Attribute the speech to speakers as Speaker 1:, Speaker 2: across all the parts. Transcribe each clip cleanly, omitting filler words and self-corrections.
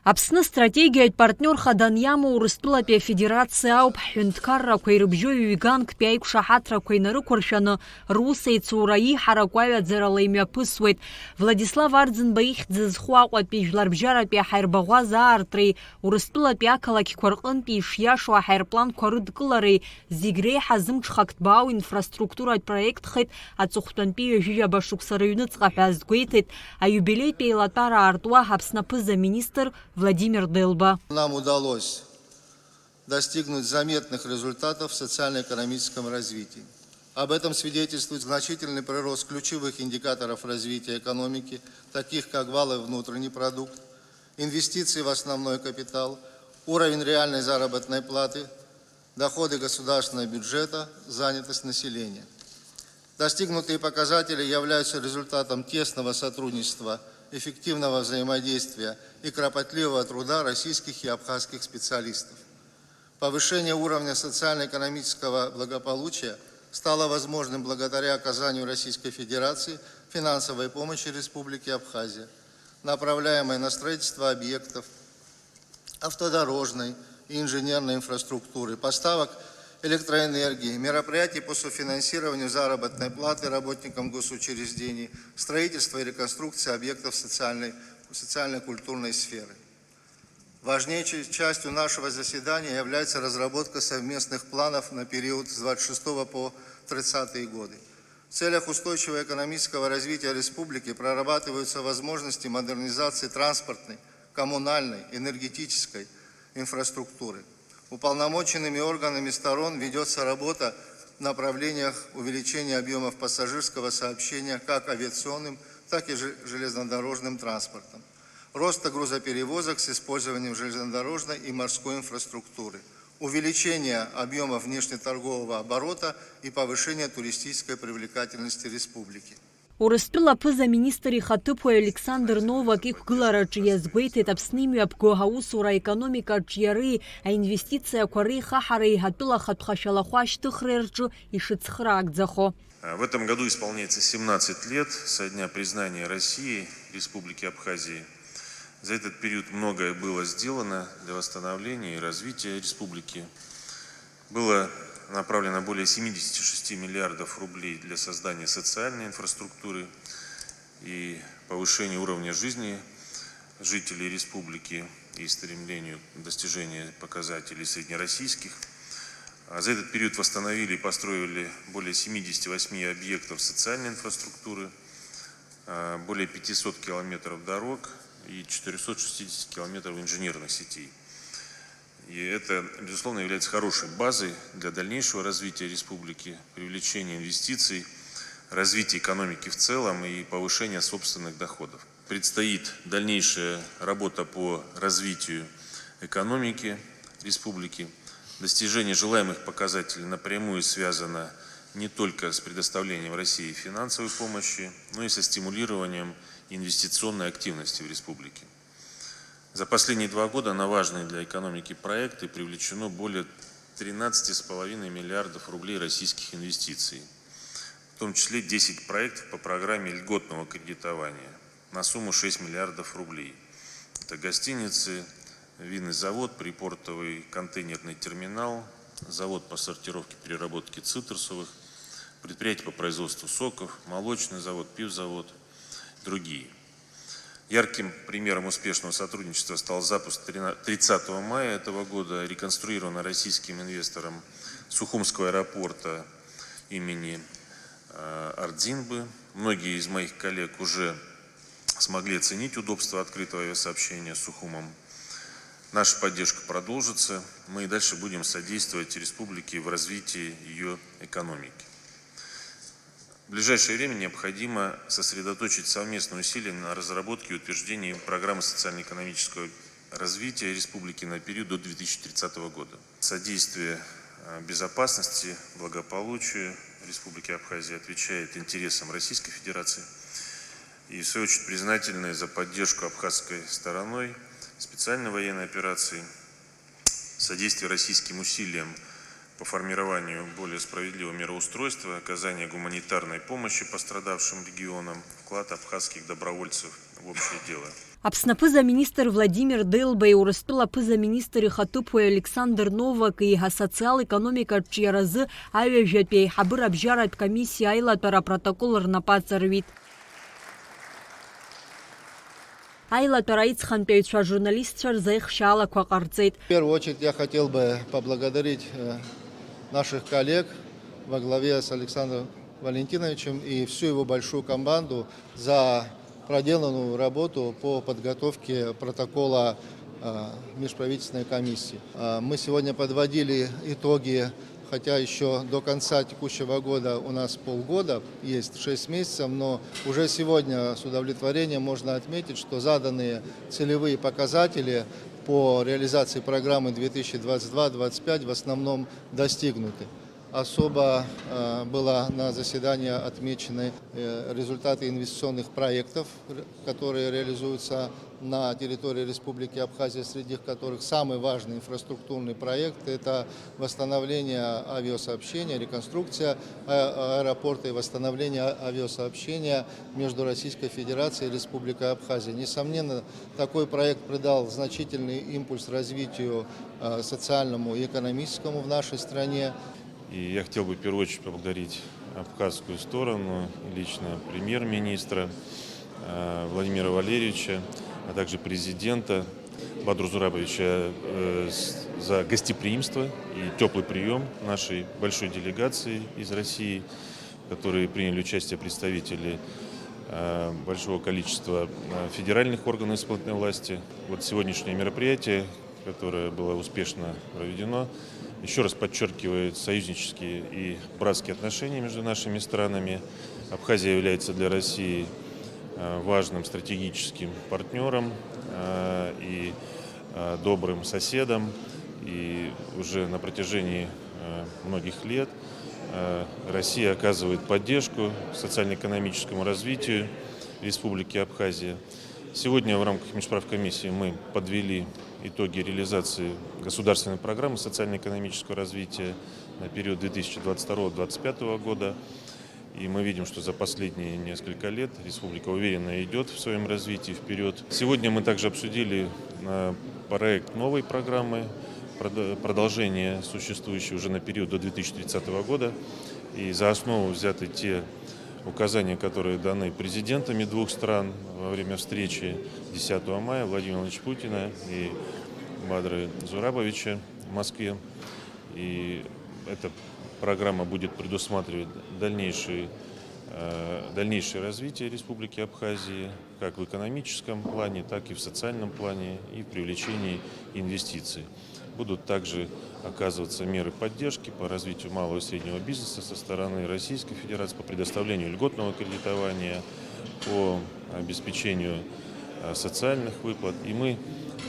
Speaker 1: Апсны стратегия партнер хаданьяма Урыстулапия федерация ауп хюнткарра квейрбжо юганг пяйк шахатра квейнары куршаны Русей цураи хараквая дзералаймя пысвет. Владислав Ардзенбаих дзызхуаква пижларбжара пя хайрбагва заартри Урыстулапия калаки кваркын пишьяшва хайрплан кварыдкылары зигрей хазымч хактбау инфраструктура проект хит ацухтан пия жижа башуксараюныц кафязгуйтет, а юбилей пейлатара артуа хапснапыза министр Владимир Делба.
Speaker 2: Нам удалось достигнуть заметных результатов в социально-экономическом развитии. Об этом свидетельствует значительный прирост ключевых индикаторов развития экономики, таких как валовый внутренний продукт, инвестиции в основной капитал, уровень реальной заработной платы, доходы государственного бюджета, занятость населения. Достигнутые показатели являются результатом тесного сотрудничества, эффективного взаимодействия и кропотливого труда российских и абхазских специалистов. Повышение уровня социально-экономического благополучия стало возможным благодаря оказанию Российской Федерации финансовой помощи Республике Абхазия, направляемой на строительство объектов автодорожной и инженерной инфраструктуры, поставок электроэнергии, мероприятий по софинансированию заработной платы работникам госучреждений, строительство и реконструкция объектов социально-культурной сферы. Важнейшей частью нашего заседания является разработка совместных планов на период с 26 по 30 годы. В целях устойчивого экономического развития республики прорабатываются возможности модернизации транспортной, коммунальной, энергетической инфраструктуры. Уполномоченными органами сторон ведется работа в направлениях увеличения объемов пассажирского сообщения как авиационным, так и железнодорожным транспортом, роста грузоперевозок с использованием железнодорожной и морской инфраструктуры, увеличение объемов внешнеторгового оборота и повышение туристической привлекательности республики.
Speaker 1: Урыстулапыза министри хатыпу Александр Новак икгылараҿ иазгәеиҭеит Аԥсны имҩаԥго аусура экономикаҿ иареи аинвестиция кәареи хаҳареи ҳатәыла ахатәхашьалахәы ашьҭыхреи рҿы ишыцхраакӡахо.
Speaker 3: В этом году исполняется 17 лет со дня признания России, Республики Абхазии. За этот период многое было сделано для восстановления и развития республики. Было направлено более 76 миллиардов рублей для создания социальной инфраструктуры и повышения уровня жизни жителей республики и стремлению к достижению показателей среднероссийских. За этот период восстановили и построили более 78 объектов социальной инфраструктуры, более 500 километров дорог и 460 километров инженерных сетей. И это, безусловно, является хорошей базой для дальнейшего развития республики, привлечения инвестиций, развития экономики в целом и повышения собственных доходов. Предстоит дальнейшая работа по развитию экономики республики. Достижение желаемых показателей напрямую связано не только с предоставлением России финансовой помощи, но и со стимулированием инвестиционной активности в республике. За последние 2 года на важные для экономики проекты привлечено более 13,5 миллиардов рублей российских инвестиций, в том числе 10 проектов по программе льготного кредитования на сумму 6 миллиардов рублей. Это гостиницы, винный завод, припортовый контейнерный терминал, завод по сортировке и переработке цитрусовых, предприятия по производству соков, молочный завод, пивзавод, другие. Ярким примером успешного сотрудничества стал запуск 30 мая этого года реконструированного российским инвестором Сухумского аэропорта имени Ардзинбы. Многие из моих коллег уже смогли оценить удобство открытого авиасообщения с Сухумом. Наша поддержка продолжится. Мы и дальше будем содействовать республике в развитии ее экономики. В ближайшее время необходимо сосредоточить совместные усилия на разработке и утверждении программы социально-экономического развития республики на период до 2030 года. Содействие безопасности, благополучию Республики Абхазия отвечает интересам Российской Федерации. И в свою очередь признательны за поддержку абхазской стороной специальной военной операции, содействие российским усилиям по формированию более справедливого мироустройства, оказание гуманитарной помощи пострадавшим регионам, вклад абхазских добровольцев в общее дело.
Speaker 1: Аԥсны аԥыза-министр Владимир Делбеи, Урыстәыла аԥыза-министр ихаҭыԥуаҩ Александр Новак еиҳа социал-економикатә ҿиаразы аҩажәатәи аиҳабыра-абжьаратә комиссиа аилатәара апротокол рнапы аҵарҩит. Аилатәара аиҵхантәаҩцәа журналистцәа рзы аихшьаалақәа ҟарҵеит.
Speaker 2: В первую очередь я хотел бы поблагодарить наших коллег во главе с Александром Валентиновичем и всю его большую команду за проделанную работу по подготовке протокола межправительственной комиссии. Мы сегодня подводили итоги, хотя еще до конца текущего года у нас полгода, есть 6 месяцев, но уже сегодня с удовлетворением можно отметить, что заданные целевые показатели по реализации программы 2022-2025 в основном достигнуты. Особо было на заседании отмечены результаты инвестиционных проектов, которые реализуются на территории Республики Абхазия, среди которых самый важный инфраструктурный проект – это восстановление авиасообщения, реконструкция аэропорта и восстановление авиасообщения между Российской Федерацией и Республикой Абхазия. Несомненно, такой проект придал значительный импульс развитию социальному и экономическому в нашей стране.
Speaker 3: И я хотел бы в первую очередь поблагодарить абхазскую сторону, лично премьер-министра Владимира Валерьевича, а также президента Бадру Зурабовича за гостеприимство и теплый прием нашей большой делегации из России, в которой приняли участие представители большого количества федеральных органов исполнительной власти. Вот сегодняшнее мероприятие, которое было успешно проведено, еще раз подчеркивает союзнические и братские отношения между нашими странами. Абхазия является для России важным стратегическим партнером и добрым соседом. И уже на протяжении многих лет Россия оказывает поддержку социально-экономическому развитию Республики Абхазия. Сегодня в рамках Межправкомиссии мы подвели итоги реализации государственной программы социально-экономического развития на период 2022-2025 года. И мы видим, что за последние несколько лет республика уверенно идет в своем развитии вперед. Сегодня мы также обсудили проект новой программы, продолжение существующей уже на период до 2030 года. И за основу взяты те указания, которые даны президентами двух стран во время встречи 10 мая Владимира Владимировича Путина и Бадры Зурабовича в Москве. И эта программа будет предусматривать дальнейшее развитие Республики Абхазии как в экономическом плане, так и в социальном плане и в привлечении инвестиций. Будут также оказываться меры поддержки по развитию малого и среднего бизнеса со стороны Российской Федерации, по предоставлению льготного кредитования, по обеспечению социальных выплат. И мы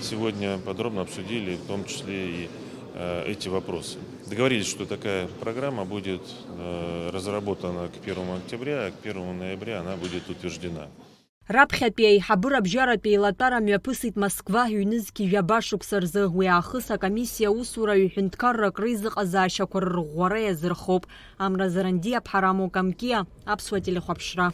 Speaker 3: сегодня подробно обсудили в том числе и эти вопросы. Договорились, что такая программа будет разработана к 1 октября, а к 1 ноября она будет утверждена.
Speaker 1: Раԥхьатәи аиҳабыра-абжьаратәи еилатәара мҩаԥысит Москва ҩнызқьи жәаба шықәса рзы. Уи аахыс акомиссиа аусура ҩ-ҳәынҭқаррак реизыҟазаашьақәа рырӷәӷәара иазырхоуп. Амра Заранди, Аԥҳарам Камкиа, Аԥсуа телехәаԥшра.